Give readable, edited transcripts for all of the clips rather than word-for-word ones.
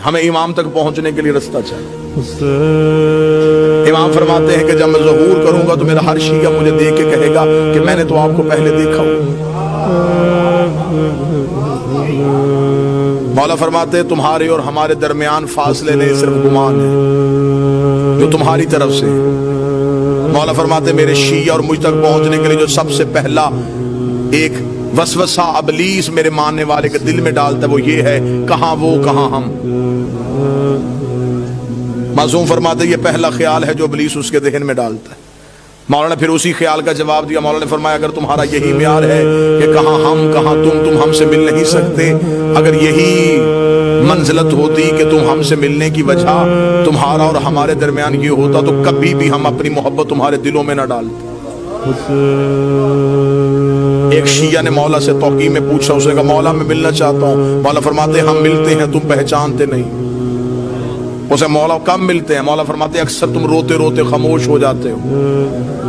ہمیں امام تک پہنچنے کے لیے رستہ چاہیے۔ امام فرماتے ہیں کہ جب میں ظہور کروں گا تو میرا ہر شیعہ مجھے دیکھ کے کہے گا کہ میں نے تو آپ کو پہلے دیکھا ہوں۔ مولا فرماتے ہیں تمہارے اور ہمارے درمیان فاصلے نہیں، صرف گمان ہے جو تمہاری طرف سے ہے۔ مولا فرماتے ہیں میرے شیعہ اور مجھ تک پہنچنے کے لیے جو سب سے پہلا ایک وسوسہ ابلیس میرے ماننے والے کے دل میں ڈالتا ہے وہ یہ ہے، کہاں وہ کہاں ہم۔ معصوم فرماتے یہ پہلا خیال ہے جو ابلیس اس کے ذہن میں ڈالتا ہے۔ مولانا نے پھر اسی خیال کا جواب دیا۔ مولانا نے فرمایا اگر تمہارا یہی معیار ہے کہ کہاں ہم کہاں تم ہم سے مل نہیں سکتے، اگر یہی منزلت ہوتی کہ تم ہم سے ملنے کی وجہ تمہارا اور ہمارے درمیان یہ ہوتا تو کبھی بھی ہم اپنی محبت تمہارے دلوں میں نہ ڈالتے۔ ایک شیعہ نے مولا سے توقیع میں پوچھا، اس نے کہا مولا میں ملنا چاہتا ہوں۔ مولا فرماتے ہم ملتے ہیں تم پہچانتے نہیں۔ اسے مولا کم ملتے ہیں؟ مولا فرماتے اکثر تم روتے روتے خاموش ہو جاتے ہو،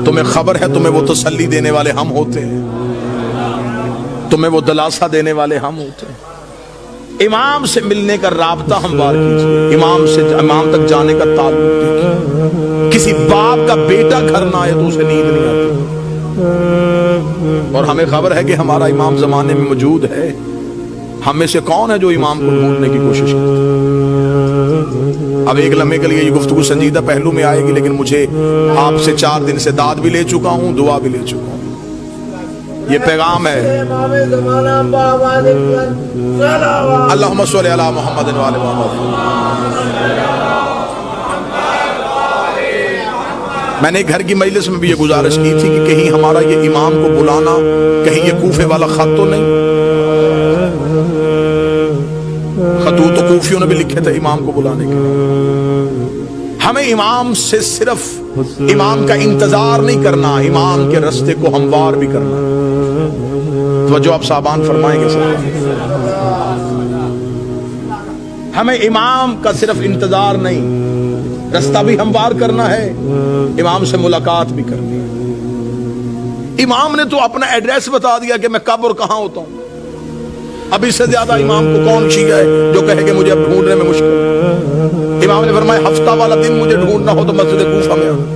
تمہیں خبر ہے تمہیں وہ تسلی دینے والے ہم ہوتے ہیں، تمہیں وہ دلاسا دینے والے ہم ہوتے ہیں۔ امام سے ملنے کا رابطہ ہموار کیجیے، امام سے امام تک جانے کا تعلق دیکھیے۔ کسی باپ کا بیٹا گھر نہ آئے تو اسے نیند نہیں آتی، اور ہمیں خبر ہے کہ ہمارا امام زمانے میں موجود ہے۔ ہم میں سے کون ہے جو امام کو ڈھونڈنے کی کوشش کرتے ہیں؟ اب ایک لمحے کے لیے یہ گفتگو سنجیدہ پہلو میں آئے گی، لیکن مجھے آپ سے 4 دن سے داد بھی لے چکا ہوں، دعا بھی لے چکا ہوں۔ یہ پیغام ہے اللہم صلی علی محمد و آل محمد۔ میں نے گھر کی مجلس میں بھی یہ گزارش کی تھی کہ کہیں ہمارا یہ امام کو بلانا کہیں یہ کوفے والا خط تو نہیں؟ خطوط تو کوفیوں نے بھی لکھے تھے امام کو بلانے کے لیے۔ ہمیں امام سے صرف امام کا انتظار نہیں کرنا، امام کے رستے کو ہموار بھی کرنا۔ توجہ آپ صاحبان فرمائیں گے سر، ہمیں امام کا صرف انتظار نہیں، رستہ بھی ہموار کرنا ہے، امام سے ملاقات بھی کرنی ہے۔ امام نے تو اپنا ایڈریس بتا دیا کہ میں کب اور کہاں ہوتا ہوں۔ اب اس سے زیادہ امام کو کون شیعہ ہے جو کہے کہ مجھے اب ڈھونڈنے میں مشکل ہے؟ امام نے فرمایا ہفتہ والا دن مجھے ڈھونڈنا ہو تو مسجد کوفہ میں ہوتا،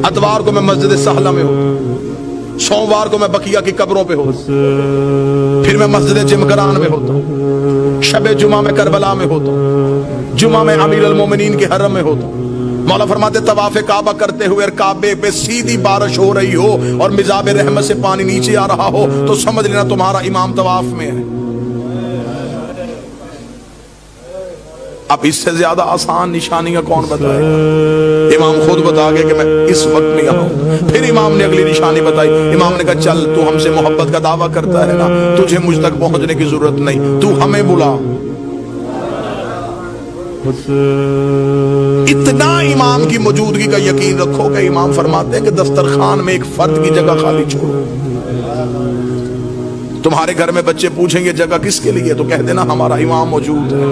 اتوار کو میں مسجد سہلہ میں ہوتا، سوموار کو میں بقیہ کی قبروں پہ ہوتا، پھر میں مسجد جمکران میں ہوتا ہوں، شب جمعہ میں کربلا میں ہوتا ہوں، جمعہ میں امیر المومنین کے حرم میں ہوتا ہوں۔ مولا فرماتے طواف کعبہ کرتے ہوئے کعبے پہ سیدھی بارش ہو رہی ہو اور مزاب رحمت سے پانی نیچے آ رہا ہو تو سمجھ لینا تمہارا امام طواف میں ہے۔ اب اس سے زیادہ آسان نشانیاں کون بتائے گا؟ امام خود بتا گئے کہ میں اس وقت میں یہاں ہوں۔ پھر امام نے اگلی نشانی بتائی، امام نے کہا چل تو ہم سے محبت کا دعویٰ کرتا ہے نا، تجھے مجھ تک پہنچنے کی ضرورت نہیں، تو ہمیں بلا۔ اتنا امام کی موجودگی کا یقین رکھو کہ امام فرماتے ہیں کہ دسترخوان میں ایک فرد کی جگہ خالی چھوڑو۔ تمہارے گھر میں بچے پوچھیں گے جگہ کس کے لیے تو کہہ دینا ہمارا امام موجود ہے۔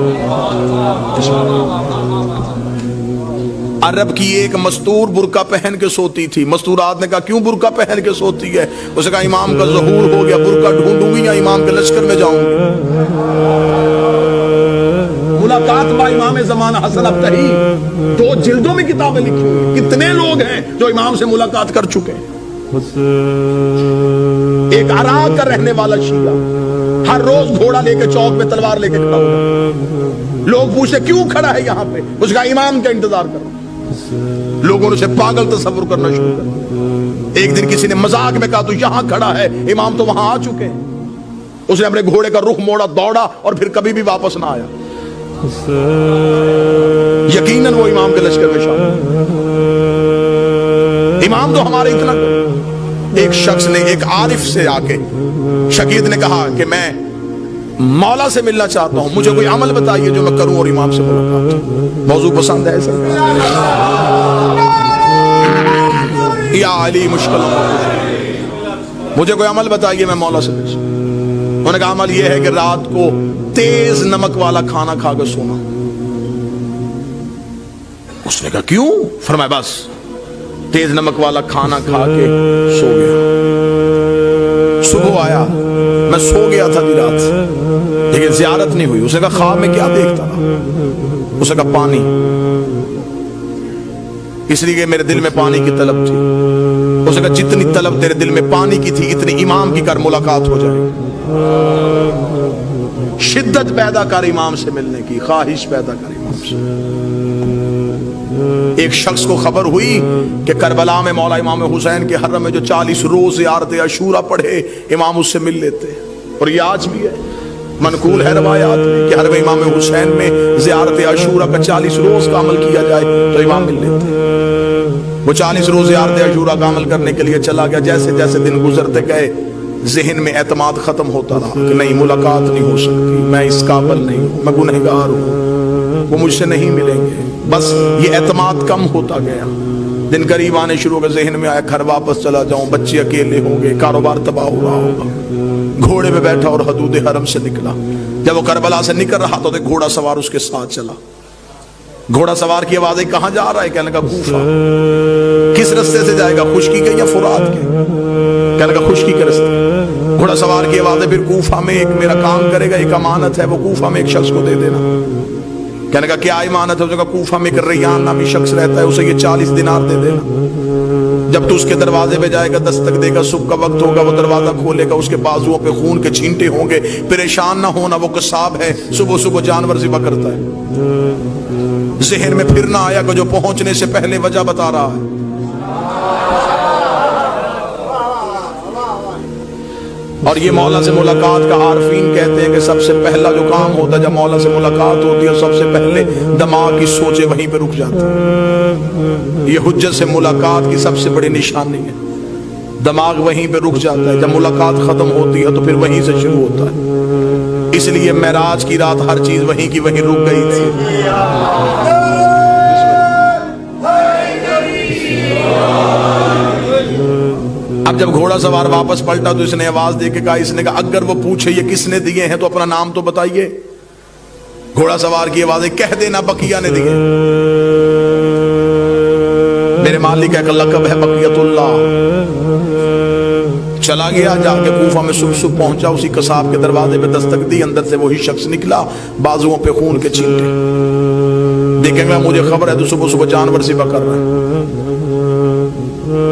عرب کی ایک مستور برقع پہن کے سوتی تھی، مستورات نے کہا کیوں برقع پہن کے سوتی ہے؟ اس نے کہا امام کا ظہور ہو گیا، برقع ڈھونڈوں گی یا امام کے لشکر میں جاؤں گی؟ ملاقات با امام زمانہ حسن ابتہی 2 جلدوں میں کتابیں لکھی ہوئی، کتنے لوگ ہیں جو امام سے ملاقات کر چکے ہیں۔ ایک عراق کا رہنے والا شیعہ ہر روز گھوڑا لے کے چوک پہ تلوار لے کے کھڑا ہوا، لوگ پوچھتے کیوں کھڑا ہے یہاں پہ؟ اس کا امام کا انتظار کر۔ لوگوں نے اسے پاگل تصور کرنا شروع کر۔ ایک دن کسی نے مذاق میں کہا تو یہاں کھڑا ہے، امام تو وہاں آ چکے ہیں۔ اس نے اپنے گھوڑے کا رخ موڑا، دوڑا اور پھر کبھی بھی واپس نہ آیا۔ یقیناً وہ امام کے لشکر میں شامل۔ امام تو ہمارے اتنا کر۔ ایک شخص نے ایک عارف سے آ کے شقیق نے کہا کہ میں مولا سے ملنا چاہتا ہوں، مجھے کوئی عمل بتائیے جو میں کروں اور امام سے ملاقات۔ موضوع پسند ہے سر؟ یا علی مشکل، مجھے کوئی عمل بتائیے میں مولا سے مل سکوں۔ انہوں نے کہا عمل یہ ہے کہ رات کو تیز نمک والا کھانا کھا کے سونا۔ اس نے کہا کیوں؟ فرمایا بس تیز نمک والا کھانا کھا کے سو گیا، صبح آیا میں سو گیا تھا رات، لیکن زیارت نہیں ہوئی. اسے کہا خواب میں کیا دیکھتا رہا؟ اسے کہا پانی، اس لیے کہ میرے دل میں پانی کی طلب تھی. اسے کہا جتنی طلب تیرے دل میں پانی کی تھی اتنی امام کی کر، ملاقات ہو جائے. شدت پیدا کر امام سے ملنے کی، خواہش پیدا کر امام سے. ایک شخص کو خبر ہوئی کہ کربلا میں مولا امام حسین کے حرم میں جو 40 روز زیارت عاشورہ پڑھے امام اس سے مل لیتے. اور یہ آج بھی ہے، منقول ہے روایات میں کہ حرم امام حسین میں زیارت عاشورہ کا 40 روز کا عمل کیا جائے تو امام مل لیتے. وہ 40 روز زیارت عاشورہ کا عمل کرنے کے لیے چلا گیا. جیسے جیسے دن گزرتے گئے ذہن میں اعتماد ختم ہوتا رہا کہ نہیں، ملاقات نہیں ہو سکتی، میں اس قابل نہیں ہوں، میں گنہگار ہوں، وہ مجھ سے نہیں ملیں گے. بس یہ اعتماد کم ہوتا گیا. دن قریب آنے شروع ہو گئے. ذہن میں آیا گھر واپس چلا جاؤں، بچے اکیلے ہوں گے، کاروبار تباہ ہو رہا ہوگا. گھوڑے پہ بیٹھا اور حدود حرم سے نکلا. جب وہ کربلا سے نکل رہا تو گھوڑا سوار اس کے ساتھ چلا. گھوڑا سوار کی آواز آئی، کہاں جا رہا ہے؟ کہنے لگا کوفہ. کس رستے سے جائے گا، خشکی کے یا فرات کے؟ کہنے لگا خشکی کے رستے. گھوڑا سوار کی آواز ہے، پھر کوفہ میں ایک میرا کام کرے گا، ایک امانت ہے، وہ کوفہ میں ایک شخص کو دے دینا. کہنے لگا کیا امانت ہے؟ اس نے کہا کوفہ میں ایک ریان نامی شخص رہتا ہے، اسے یہ 40 دینار دے دینا. جب تو اس کے دروازے پہ جائے گا، دستک دے گا، صبح کا وقت ہوگا، وہ دروازہ کھولے گا، اس کے بازوؤں پہ خون کے چھینٹے ہوں گے. پریشان نہ ہونا، وہ قصاب ہے، صبح صبح جانور ذبح کرتا ہے. ذہن میں پھر نہ آیا کہ جو پہنچنے سے پہلے وجہ بتا رہا ہے. اور یہ مولا سے ملاقات کا عارفین کہتے ہیں کہ سب سے پہلا جو کام ہوتا ہے جب مولا سے ملاقات ہوتی ہے، سب سے پہلے دماغ کی سوچیں وہیں پہ رک جاتی ہیں. یہ حجت سے ملاقات کی سب سے بڑی نشانی ہے. دماغ وہیں پہ رک جاتا ہے. جب ملاقات ختم ہوتی ہے تو پھر وہیں سے شروع ہوتا ہے. اس لیے معراج کی رات ہر چیز وہیں کی وہیں رک گئی تھی. اب جب گھوڑا سوار واپس پلٹا تو اس نے آواز دے کے کہا، اس نے کہا اگر وہ پوچھے یہ کس نے دیے ہیں تو اپنا نام تو بتائیے. گھوڑا سوار کی آواز ہے، کہہ دینا بقیہ نے دیے. میرے مالک کا لقب ہے بقیت اللہ. چلا گیا، جا کے کوفہ میں صبح پہنچا. اسی قصاب کے دروازے پہ دستک دی، اندر سے وہی شخص نکلا، بازوؤں پہ خون کے چھینٹے. دیکھیں گا مجھے خبر ہے تو صبح صبح جانور ذبح کر رہا ہے.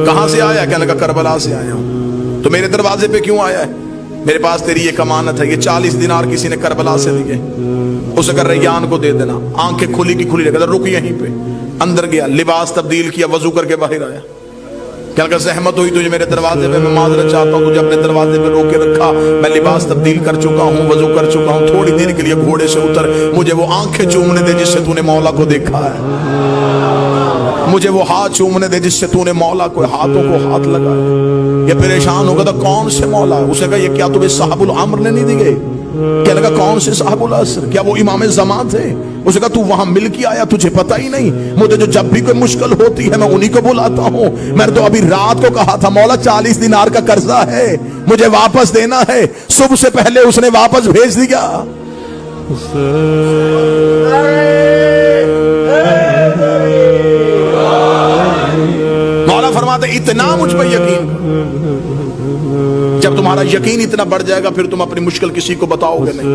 کہاں سے آیا؟ کہنے لگا کربلا سے آیا ہوں. تو میرے دروازے پہ کیوں آیا ہے؟ میرے پاس تیری ایک امانت ہے، یہ 40 دینار کسی نے کربلا سے دیے، اسے کہا ریان کو دے دینا. آنکھیں کھلی کی کھلی رکھ، رک یہیں پہ. اندر گیا، لباس تبدیل کیا، وضو کر کے باہر آیا. کہنے لگا زحمت ہوئی تجھے میرے دروازے پہ، میں معذرت چاہتا ہوں، تجھے اپنے دروازے پہ روک کے رکھا. میں لباس تبدیل کر چکا ہوں، وضو کر چکا ہوں. تھوڑی دیر کے لیے گھوڑے سے اتر، مجھے وہ آنکھیں چومنے دے جس سے تو نے مولا کو دیکھا ہے. مجھے وہ ہاتھ چومنے دے جس سے تو نے مولا کو ہاتھوں کو ہاتھ لگایا. یہ پریشان ہوگا تو کون سے مولا ہے؟ اسے کہا یہ کیا تمہیں صاحب الامر نے نہیں دی گئی؟ کہنے لگا کون سے صاحب العصر؟ کیا وہ امام زمان تھے؟ اسے کہا تو وہاں مل کے آیا، تجھے پتہ ہی نہیں؟ مجھے جو جب بھی کوئی مشکل ہوتی ہے میں انہی کو بلاتا ہوں. میں نے تو ابھی رات کو کہا تھا مولا 40 دینار کا قرضہ ہے، مجھے واپس دینا ہے. صبح سے پہلے اس نے واپس بھیج دیا. مولا فرماتے اتنا مجھ پہ یقین. جب تمہارا یقین اتنا بڑھ جائے گا پھر تم اپنی مشکل کسی کو بتاؤ گے نہیں.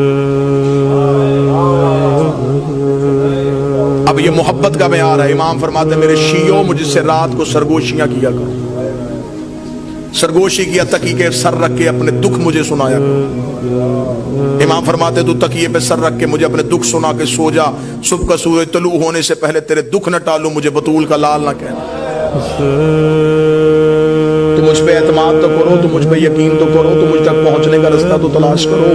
اب یہ محبت کا معیار ہے. امام فرماتے میرے شیعوں مجھ سے رات کو سرگوشیاں کیا کرو. سرگوشی کیا، تکیے کے سر رکھ کے اپنے دکھ مجھے سنایا کرو. امام فرماتے تو تکیے پہ سر رکھ کے مجھے اپنے دکھ سنا کے سو جا. صبح کا سورج طلوع ہونے سے پہلے تیرے دکھ نہ ٹالوں، مجھے بطول کا لال نہ کہنا. تو مجھ پہ اعتماد تو کرو، تو مجھ پہ یقین تو کرو، تو مجھ تک پہنچنے کا رستہ تو تلاش کرو.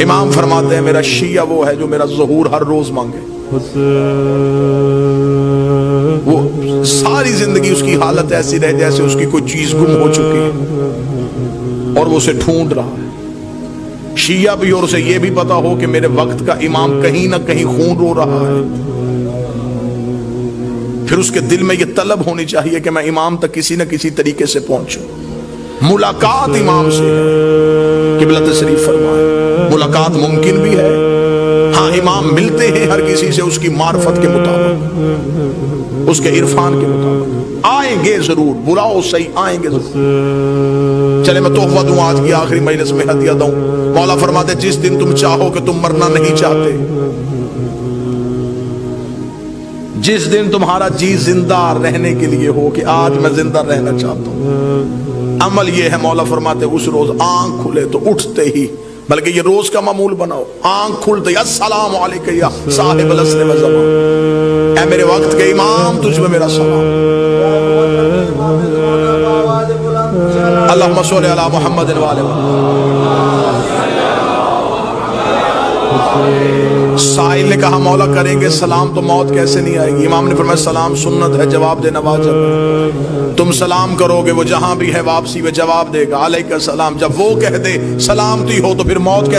امام فرماتے ہیں میرا شیعہ وہ ہے جو میرا ظہور ہر روز مانگے. وہ ساری زندگی اس کی حالت ایسی رہے جیسے اس کی کوئی چیز گم ہو چکی ہے اور وہ اسے ڈھونڈ رہا ہے. شیعہ بھی اور اسے یہ بھی پتا ہو کہ میرے وقت کا امام کہیں نہ کہیں خون رو رہا ہے. پھر اس کے دل میں یہ طلب ہونی چاہیے کہ میں امام تک کسی نہ کسی طریقے سے پہنچوں. ملاقات امام سے ہے. قبلہ تشریف فرمائے. ملاقات ممکن بھی ہے، ہاں امام ملتے ہیں ہر کسی سے اس کی معرفت کے مطابق، اس کے عرفان کے مطابق، آئیں گے ضرور، بلاؤ صحیح آئیں گے ضرور۔ چلے میں تحفہ دوں آج کی آخری مجلس میں، ہدیہ دوں۔ مولا فرماتے جس دن تم چاہو کہ تم مرنا نہیں چاہتے، جس دن تمہارا جی زندہ رہنے کے لیے ہو کہ آج میں زندہ رہنا چاہتا ہوں، عمل یہ ہے مولا فرماتے اس روز آنکھ کھلے تو اٹھتے ہی، بلکہ یہ روز کا معمول بناؤ، آنکھ کھلتے ہی السلام علیکم یا صاحب العصر والزمان، اے میرے وقت کے امام تجھ میں میرا سلام۔ اللہم صلی علی محمد وآلہ سائل نے کہا مولا کریں گے سلام تو موت کیسے نہیں آئے گی؟ امام نے فرمایا سلام سنت ہے، جواب دینا واجب ہے۔ تم سلام کرو گے وہ جہاں بھی ہے واپسی میں جواب دے گا علیک السلام، جب وہ کہہ دے سلامتی ہو تو پھر موت کیسے